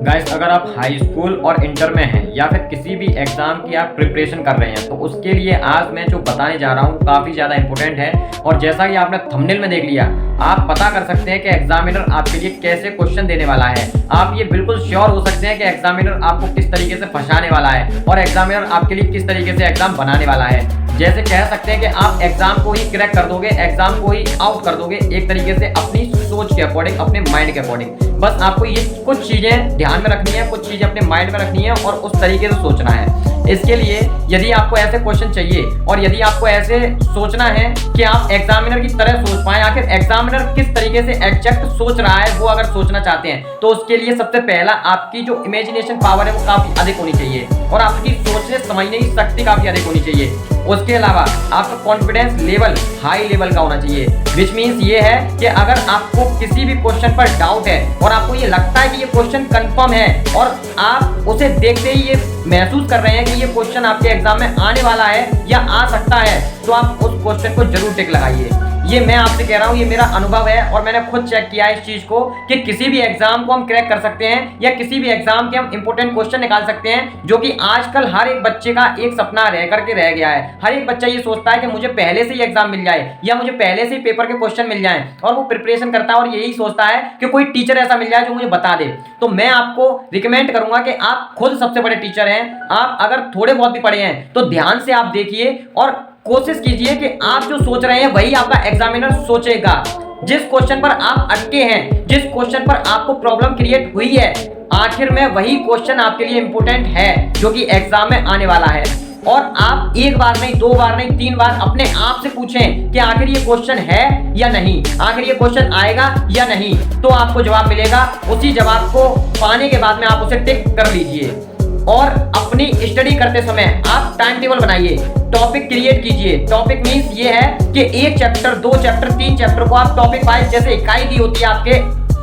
Guys, अगर आप high school और इंटर में हैं या फिर किसी भी एग्जाम की आप प्रिपरेशन कर रहे हैं तो उसके लिए आज मैं जो बताने जा रहा हूँ काफ़ी ज़्यादा इंपॉर्टेंट है। और जैसा कि आपने थंबनेल में देख लिया, आप पता कर सकते हैं कि एग्जामिनर आपके लिए कैसे क्वेश्चन देने वाला है। आप ये बिल्कुल श्योर हो सकते हैं कि एग्जामिनर आपको किस तरीके से फंसाने वाला है और एग्जामिनर आपके लिए किस तरीके से एग्जाम बनाने वाला है। जैसे कह सकते हैं कि आप एग्जाम को ही क्रैक कर दोगे, एग्जाम को ही आउट कर दोगे एक तरीके से अपनी सोच के अकॉर्डिंग, अपने माइंड के अकॉर्डिंग। बस आपको ये कुछ चीजें ध्यान में रखनी है, कुछ चीजें अपने माइंड में रखनी है और उस तरीके से सोचना है। इसके लिए यदि आपको ऐसे क्वेश्चन चाहिए और यदि आपको ऐसे सोचना है कि आप एग्जामिनर की तरह सोच पाएं, आखिर एग्जामिनर किस तरीके से एग्जैक्ट सोच रहा है, वो अगर सोचना चाहते हैं तो उसके लिए सबसे पहला आपकी जो इमेजिनेशन पावर है वो काफी अधिक होनी चाहिए और आपकी सोचने समझने की शक्ति काफी अधिक होनी चाहिए। उसके अलावा आपका कॉन्फिडेंस लेवल हाई लेवल का होना चाहिए, विच मीन्स ये है कि अगर आपको किसी भी क्वेश्चन पर डाउट है और आपको ये लगता है कि ये क्वेश्चन कंफर्म है और आप उसे देखते ही ये महसूस कर रहे हैं कि ये क्वेश्चन आपके एग्जाम में आने वाला है या आ सकता है, तो आप उस क्वेश्चन को जरूर टिक लगाइए। ये मैं आपसे कह रहा हूँ, ये मेरा अनुभव है और मैंने खुद चेक किया है इस चीज को कि किसी भी एग्जाम को हम क्रैक कर सकते हैं या किसी भी एग्जाम के हम इंपॉर्टेंट क्वेश्चन निकाल सकते हैं, जो कि आजकल हर एक बच्चे का एक सपना रह करके रह गया है। हर एक बच्चा ये सोचता है कि मुझे पहले से ही एग्जाम मिल जाए या मुझे पहले से ही पेपर के क्वेश्चन मिल जाए और वो प्रिपरेशन करता है और यही सोचता है कि कोई टीचर ऐसा मिल जाए जो मुझे बता दे। तो मैं आपको रिकमेंड करूंगा कि आप खुद सबसे बड़े टीचर हैं। आप अगर थोड़े बहुत भी पढ़े हैं तो ध्यान से आप देखिए और कोशिश कीजिए कि आप जो सोच रहे हैं वही आपका एग्जामिनर सोचेगा। जिस क्वेश्चन पर आप अटके हैं, जिस क्वेश्चन पर आपको प्रॉब्लम क्रिएट हुई है, आखिर में वही क्वेश्चन आपके लिए इंपॉर्टेंट है जो कि एग्जाम में आने वाला है। और आप एक बार नहीं, दो बार नहीं, तीन बार अपने आप से पूछें कि आखिर ये क्वेश्चन है या नहीं, आखिर ये क्वेश्चन आएगा या नहीं, तो आपको जवाब मिलेगा। उसी जवाब को पाने के बाद में आप उसे टिक कर लीजिए और अपनी स्टडी करते समय आप टाइम टेबल बनाइए, टॉपिक क्रिएट कीजिए। टॉपिक मींस ये है कि एक चैप्टर, दो चैप्टर, तीन चैप्टर को आप टॉपिक वाइज, जैसे इकाई दी होती है आपके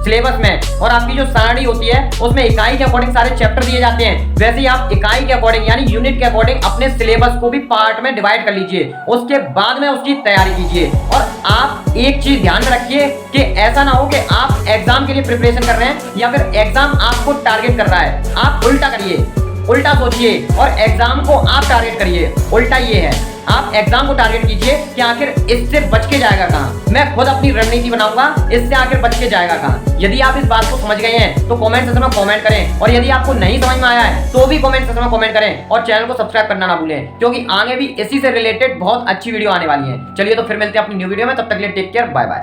सिलेबस में और आपकी जो सारणी होती है उसमें इकाई के अकॉर्डिंग सारे चैप्टर दिए जाते हैं, वैसे ही आप इकाई के अकॉर्डिंग यानी यूनिट के अकॉर्डिंग अपने सिलेबस को भी पार्ट में डिवाइड कर लीजिए। उसके बाद में उसकी तैयारी कीजिए। और आप एक चीज ध्यान में रखिए कि ऐसा ना हो कि आप एग्जाम के लिए प्रिपरेशन कर रहे हैं या फिर एग्जाम आपको टारगेट कर रहा है। आप उल्टा करिए, उल्टा सोचिए और एग्जाम को आप टारगेट करिए। उल्टा ये है, आप एग्जाम को टारगेट कीजिए कि आखिर इससे बच के जाएगा कहां, मैं खुद अपनी रणनीति बनाऊंगा, इससे आखिर बच के जाएगा कहां। यदि आप इस बात को समझ गए हैं तो कमेंट सेक्शन में कमेंट करें और यदि आपको नहीं समझ में आया है तो भी कमेंट सेक्शन में कमेंट करें और चैनल को सब्सक्राइब करना ना भूलें, क्योंकि आगे भी इसी से रिलेटेड बहुत अच्छी वीडियो आने वाली है। चलिए तो फिर मिलते हैं अपनी न्यू वीडियो में, तब तक के लिए टेक केयर, बाय बाय।